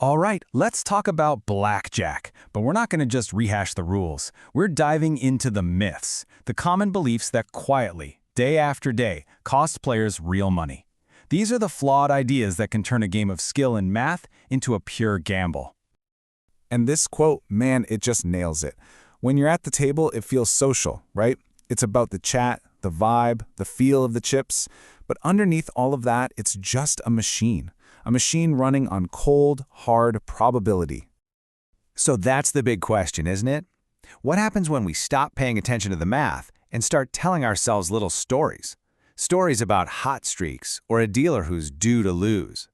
All right, let's talk about Blackjack, but we're not going to just rehash the rules. We're diving into the myths, the common beliefs that quietly, day after day, cost players real money. These are the flawed ideas that can turn a game of skill and math into a pure gamble. And this quote, man, it just nails it. When you're at the table, it feels social, right? It's about the chat, the vibe, the feel of the chips. But underneath all of that, it's just a machine running on cold, hard probability. So that's the big question, isn't it? What happens when we stop paying attention to the math and start telling ourselves little stories? Stories about hot streaks or a dealer who's due to lose.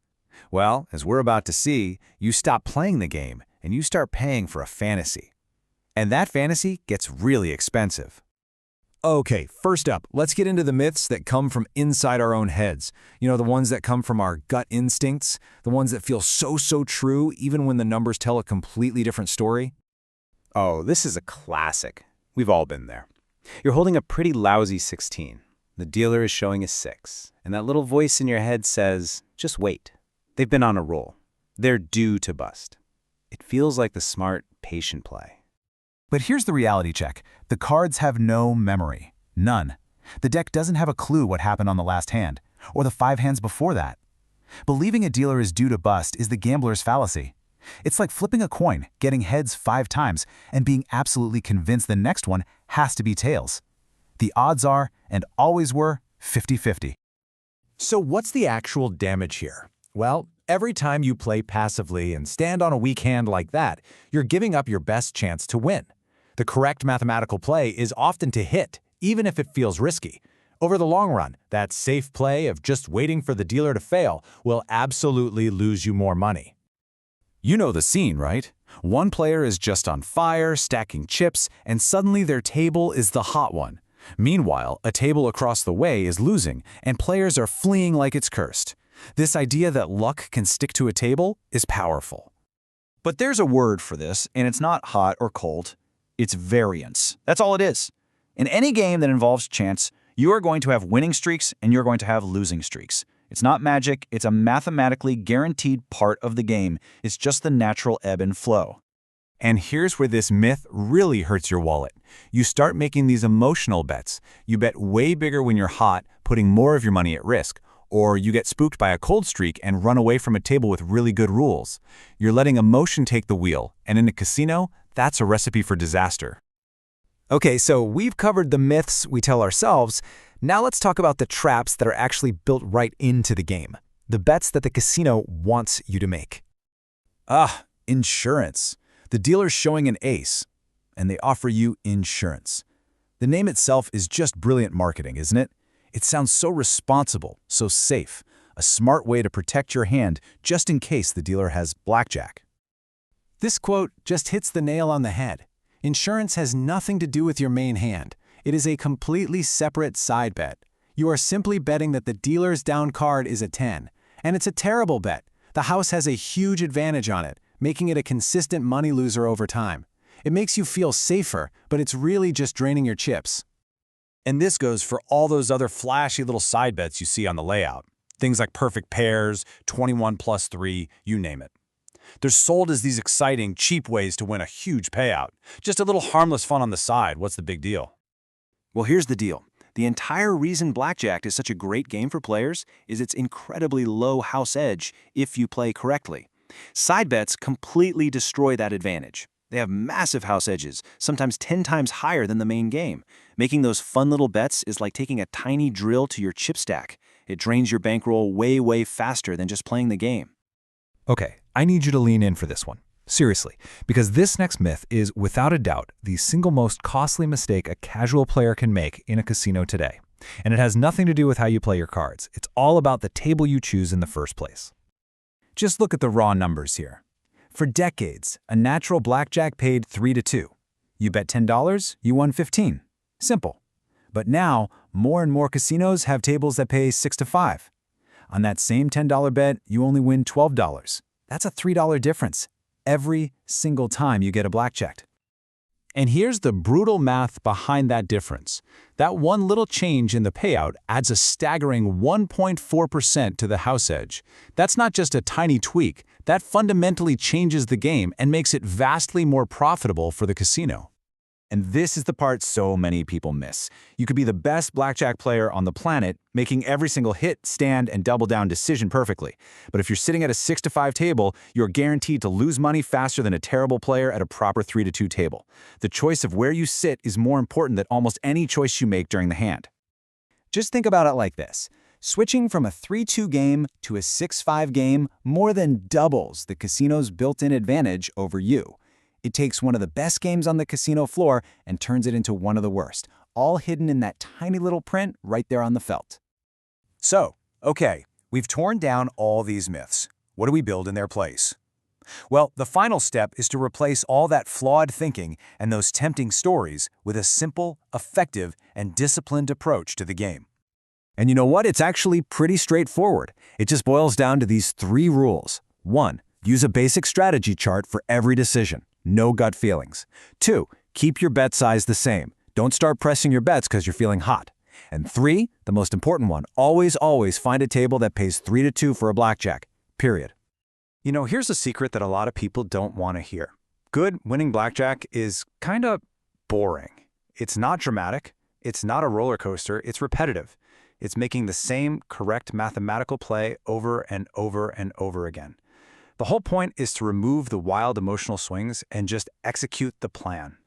Well, as we're about to see, you stop playing the game and you start paying for a fantasy. And that fantasy gets really expensive. Okay, first up, let's get into the myths that come from inside our own heads. You know, the ones that come from our gut instincts, the ones that feel so true even when the numbers tell a completely different story. Oh, this is a classic. We've all been there. You're holding a pretty lousy 16. The dealer is showing a 6, and that little voice in your head says, just wait. They've been on a roll. They're due to bust. It feels like the smart, patient play. But here's the reality check. The cards have no memory. None. The deck doesn't have a clue what happened on the last hand, or the 5 hands before that. Believing a dealer is due to bust is the gambler's fallacy. It's like flipping a coin, getting heads 5 times, and being absolutely convinced the next one has to be tails. The odds are, and always were, 50-50. So what's the actual damage here? Well, every time you play passively and stand on a weak hand like that, you're giving up your best chance to win. The correct mathematical play is often to hit, even if it feels risky. Over the long run, that safe play of just waiting for the dealer to fail will absolutely lose you more money. You know the scene, right? One player is just on fire, stacking chips, and suddenly their table is the hot one. Meanwhile, a table across the way is losing, and players are fleeing like it's cursed. This idea that luck can stick to a table is powerful. But there's a word for this, and it's not hot or cold. It's variance. That's all it is. In any game that involves chance, you are going to have winning streaks and you're going to have losing streaks. It's not magic. It's a mathematically guaranteed part of the game. It's just the natural ebb and flow. And here's where this myth really hurts your wallet. You start making these emotional bets. You bet way bigger when you're hot, putting more of your money at risk. Or you get spooked by a cold streak and run away from a table with really good rules. You're letting emotion take the wheel, and in a casino, that's a recipe for disaster. Okay, so we've covered the myths we tell ourselves. Now let's talk about the traps that are actually built right into the game. The bets that the casino wants you to make. Insurance. The dealer's showing an ace, and they offer you insurance. The name itself is just brilliant marketing, isn't it? It sounds so responsible, so safe, a smart way to protect your hand just in case the dealer has blackjack. This quote just hits the nail on the head. Insurance has nothing to do with your main hand. It is a completely separate side bet. You are simply betting that the dealer's down card is a 10. And it's a terrible bet. The house has a huge advantage on it, making it a consistent money loser over time. It makes you feel safer, but it's really just draining your chips. And this goes for all those other flashy little side bets you see on the layout. Things like perfect pairs, 21+3, you name it. They're sold as these exciting, cheap ways to win a huge payout. Just a little harmless fun on the side. What's the big deal? Well, here's the deal. The entire reason Blackjack is such a great game for players is its incredibly low house edge if you play correctly. Side bets completely destroy that advantage. They have massive house edges, sometimes 10 times higher than the main game. Making those fun little bets is like taking a tiny drill to your chip stack. It drains your bankroll way faster than just playing the game. Okay, I need you to lean in for this one. Seriously, because this next myth is, without a doubt, the single most costly mistake a casual player can make in a casino today. And it has nothing to do with how you play your cards. It's all about the table you choose in the first place. Just look at the raw numbers here. For decades, a natural blackjack paid 3-2. You bet $10, you won 15. Simple. But now, more and more casinos have tables that pay 6-5. On that same $10 bet, you only win $12. That's a $3 difference every single time you get a blackjack. And here's the brutal math behind that difference. That one little change in the payout adds a staggering 1.4% to the house edge. That's not just a tiny tweak, that fundamentally changes the game and makes it vastly more profitable for the casino. And this is the part so many people miss. You could be the best blackjack player on the planet, making every single hit, stand, and double down decision perfectly. But if you're sitting at a 6-5 table, you're guaranteed to lose money faster than a terrible player at a proper 3-2 table. The choice of where you sit is more important than almost any choice you make during the hand. Just think about it like this. Switching from a 3-2 game to a 6-5 game more than doubles the casino's built-in advantage over you. It takes one of the best games on the casino floor and turns it into one of the worst, all hidden in that tiny little print right there on the felt. So, okay, we've torn down all these myths. What do we build in their place? Well, the final step is to replace all that flawed thinking and those tempting stories with a simple, effective, and disciplined approach to the game. And you know what? It's actually pretty straightforward. It just boils down to these 3 rules. 1. Use a basic strategy chart for every decision. No gut feelings. 2. Keep your bet size the same. Don't start pressing your bets because you're feeling hot. And 3, the most important one, always find a table that pays 3-2 for a blackjack. Period. You know, here's a secret that a lot of people don't want to hear. Good winning blackjack is kind of boring. It's not dramatic. It's not a roller coaster. It's repetitive. It's making the same correct mathematical play over and over and over again. The whole point is to remove the wild emotional swings and just execute the plan.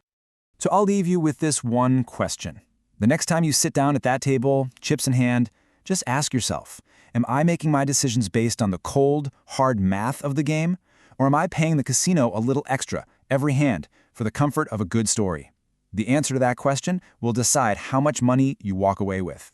So I'll leave you with this one question. The next time you sit down at that table, chips in hand, just ask yourself, am I making my decisions based on the cold, hard math of the game? Or am I paying the casino a little extra, every hand, for the comfort of a good story? The answer to that question will decide how much money you walk away with.